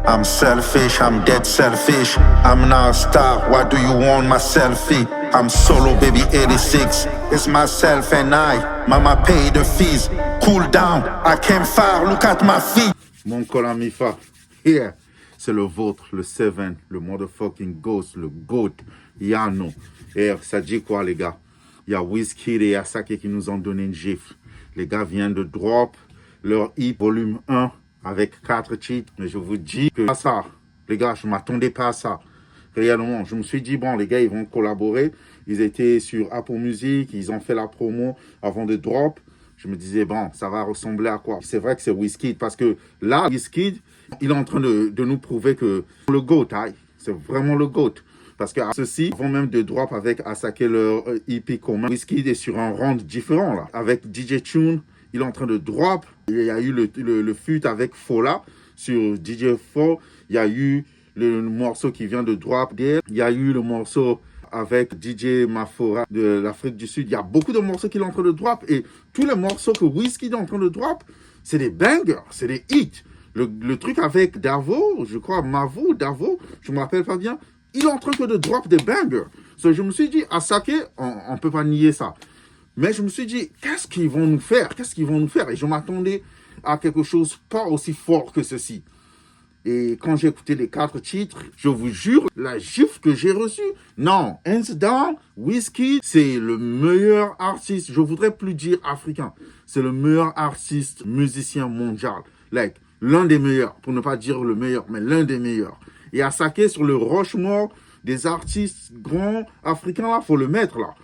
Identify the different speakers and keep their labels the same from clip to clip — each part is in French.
Speaker 1: I'm selfish, I'm dead selfish. I'm not a star, why do you want my selfie? I'm solo, baby 86. It's myself and I. Mama pay the fees. Cool down, I came far, look at my feet. Mon Kolamifa, here. C'est le vôtre, le Seven, le motherfucking Ghost, le GOAT, Yano. Et ça dit quoi, les gars? Il y a Wizkid et Asake qui nous ont donné une gifle. Les gars viennent de drop leur hit volume 1 avec 4 titres. Mais je vous dis que ça, les gars, je ne m'attendais pas à ça. Réellement, je me suis dit, bon, les gars, ils vont collaborer. Ils étaient sur Apple Music, ils ont fait la promo avant de drop. Je me disais, bon, ça va ressembler à quoi? C'est vrai que c'est Wizkid, parce que là, Wizkid, il est en train de nous prouver que le GOAT, hein, c'est vraiment le GOAT. Parce que ceux-ci vont même de drop avec Asake leur EP commun. Wizkid est sur un round différent, là. Avec DJ Tune, il est en train de drop. Il y a eu le feat avec Fola sur DJ 4. Il y a eu le morceau qui vient de drop there. Il y a eu le morceau avec DJ Mafora de l'Afrique du Sud. Il y a beaucoup de morceaux qu'il est en train de drop. Et tous les morceaux que Wizkid est en train de drop, c'est des bangers, c'est des hits. Le truc avec Davo, je crois, Mavo, Davo, je ne me rappelle pas bien, il est en train de drop des bangers. So, je me suis dit, Asake, on ne peut pas nier ça. Mais je me suis dit, qu'est-ce qu'ils vont nous faire? Qu'est-ce qu'ils vont nous faire? Et je m'attendais à quelque chose pas aussi fort que ceci. Et quand j'ai écouté les 4 titres, je vous jure, la gifle que j'ai reçue, non, hands down, Wizkid, c'est le meilleur artiste, je voudrais plus dire africain, c'est le meilleur artiste musicien mondial. Like, l'un des meilleurs, pour ne pas dire le meilleur, mais l'un des meilleurs. Et Asake, sur le Rushmore des artistes grands africains, là, faut le mettre là.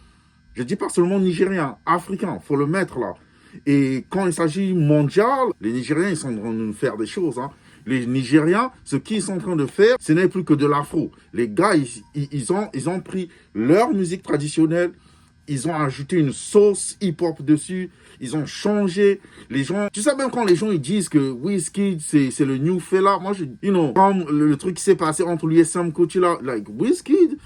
Speaker 1: Je dis pas seulement nigérien, africain, faut le mettre là. Et quand il s'agit mondial, les Nigériens, ils sont en train de nous faire des choses, hein. Les Nigériens, ce qu'ils sont en train de faire, ce n'est plus que de l'afro. Les gars, ils ont pris leur musique traditionnelle, ils ont ajouté une sauce hip-hop dessus, ils ont changé. Les gens, tu sais, même quand les gens ils disent que Wizkid, c'est le new fella, moi, comme le truc qui s'est passé entre lui et Sam Kuti là, like, Wizkid,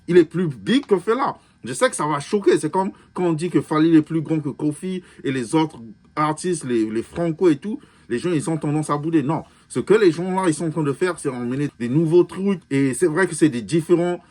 Speaker 1: il est plus big que Fela. Je sais que ça va choquer. C'est comme quand on dit que Fally est plus grand que Kofi et les autres artistes, les Franco et tout. Les gens, ils ont tendance à bouder. Non. Ce que les gens là, ils sont en train de faire, c'est emmener des nouveaux trucs. Et c'est vrai que c'est des différents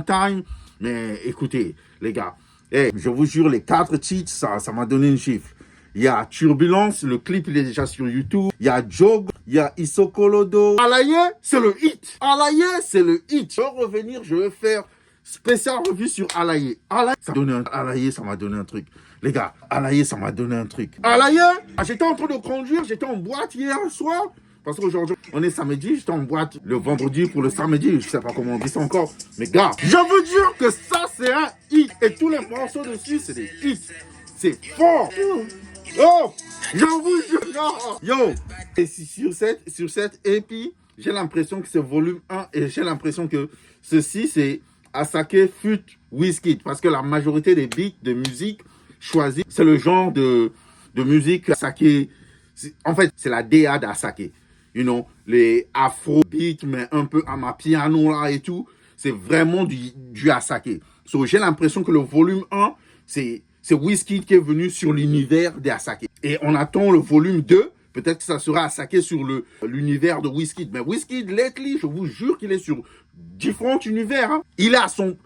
Speaker 1: times. Mais écoutez, les gars, je vous jure, les 4 titres, ça m'a donné une chiffre. Il y a Turbulence, le clip, il est déjà sur YouTube. Il y a Jogo, il y a Isokolodo. Alaye, c'est le hit. Alaye, c'est le hit. Je vais revenir, je vais faire spécial revue sur Alaye. Alaye, ça m'a donné un truc. Les gars, Alaye, ça m'a donné un truc. Alaye, j'étais en train de conduire, j'étais en boîte hier soir. Parce qu'aujourd'hui, on est samedi, j'étais en boîte le vendredi pour le samedi. Je sais pas comment on dit ça encore. Mais gars, je vous jure que ça, c'est un hit. Et tous les morceaux dessus, c'est des hits. C'est fort. Oh, je vous jure. Yo, et sur cette EP, j'ai l'impression que c'est volume 1 et j'ai l'impression que ceci, c'est Asake fut Wizkid. Parce que la majorité des beats de musique choisis, c'est le genre de musique Asake. En fait, c'est la DA d'Asake. You know, les afro-beats, mais un peu à ma piano là et tout. C'est vraiment du Asake. So, j'ai l'impression que le volume 1, c'est Wizkid qui est venu sur l'univers d'Asake. Et on attend le volume 2. Peut-être que ça sera Asake sur l'univers de Wizkid. Mais Wizkid, lately, je vous jure qu'il est sur différents univers. Hein. Il est à son...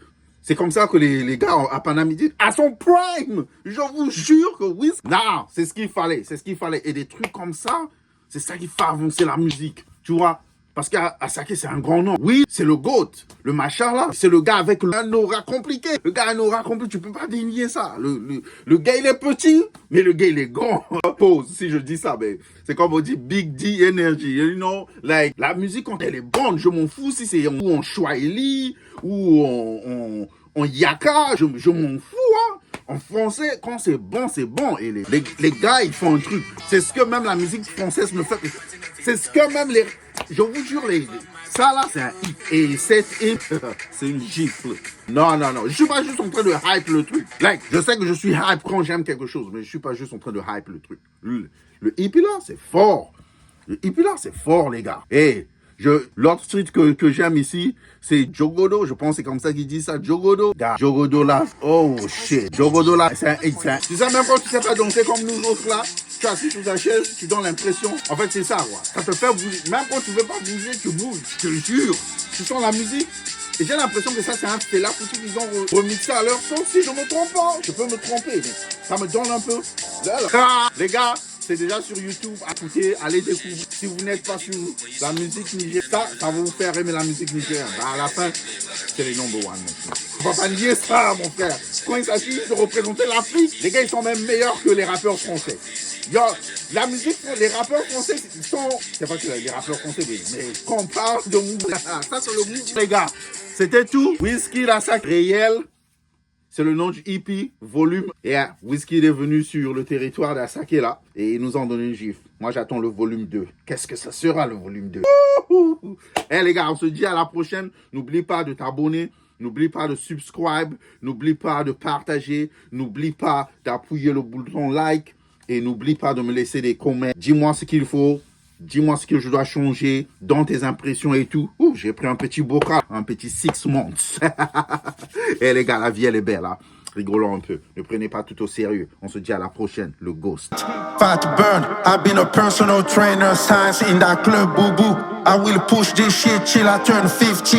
Speaker 1: C'est comme ça que les gars à Panama disent à son prime. Je vous jure que Wizkid... Non, c'est ce qu'il fallait. C'est ce qu'il fallait. Et des trucs comme ça, c'est ça qui fait avancer la musique. Tu vois? Parce qu'Asake, c'est un grand nom. Oui, c'est le GOAT. Le machin là, c'est le gars avec un aura compliqué. Le gars a un aura compliqué, tu peux pas dénier ça. Le gars, il est petit, mais le gars, il est grand. Pause, si je dis ça, mais c'est comme on dit Big D Energy. You know, like, la musique, quand elle est bonne, je m'en fous si c'est en Swahili ou en Yaka, je m'en fous, hein. En français, quand c'est bon, c'est bon. Et les gars, ils font un truc. C'est ce que même la musique française me fait. C'est ce que même les... Je vous jure, ça là, c'est un hit. Et cette hit, c'est une gifle. Non. Je suis pas juste en train de hype le truc. Like, je sais que je suis hype quand j'aime quelque chose, mais je suis pas juste en train de hype le truc. Le hippie là, c'est fort. Le hippie là, c'est fort, les gars. Et l'autre street que j'aime ici, c'est Jogodo. Je pense que c'est comme ça qu'ils disent ça. Jogodo. Jogodo là. Oh shit. Jogodo là, c'est un hit. Tu sais, même quand tu sais pas danser comme nous autres là,
Speaker 2: Tu es assis sur ta chaise, tu donnes l'impression. En fait, c'est ça, quoi. Ça te fait bouger. Même quand tu veux pas bouger, tu bouges. Je te le jure. Tu sens la musique. Et j'ai l'impression que ça, c'est un Fela Kuti qu'ils ont remixé à leur sauce. Si je me trompe pas, je peux me tromper, mais ça me donne un peu. Là. Les gars, c'est déjà sur YouTube. Écoutez, allez découvrir. Si vous n'êtes pas sur la musique nigérienne, ça va vous faire aimer la musique nigérienne. Bah, à la fin, c'est les number one maintenant. On va pas nier ça, mon frère. Quand il s'agit de représenter l'Afrique, les gars, ils sont même meilleurs que les rappeurs français. Yo, la musique, les rappeurs français, ils sont. C'est pas que les rappeurs français, mais quand on parle de mouvement, ça c'est le mouvement, les gars. C'était tout. Wizkid à sa réel. C'est le nom du EP, volume. Et Wizkid est venu sur le territoire d'Asake là. Et ils nous ont donné une gifle. Moi, j'attends le volume 2. Qu'est-ce que ça sera, le volume 2? Eh les gars, on se dit à la prochaine. N'oublie pas de t'abonner. N'oublie pas de subscribe. N'oublie pas de partager. N'oublie pas d'appuyer le bouton like. Et n'oublie pas de me laisser des commentaires. Dis-moi ce qu'il faut. Dis-moi ce que je dois changer dans tes impressions et tout. Ouh, j'ai pris un petit bocal, un petit 6 months. Et les gars, la vie, elle est belle. Hein? Rigolons un peu. Ne prenez pas tout au sérieux. On se dit à la prochaine. Le Ghost.
Speaker 1: Fat burn, I've been a personal trainer, science in that club, boo boo. I will push this shit till I turn 50.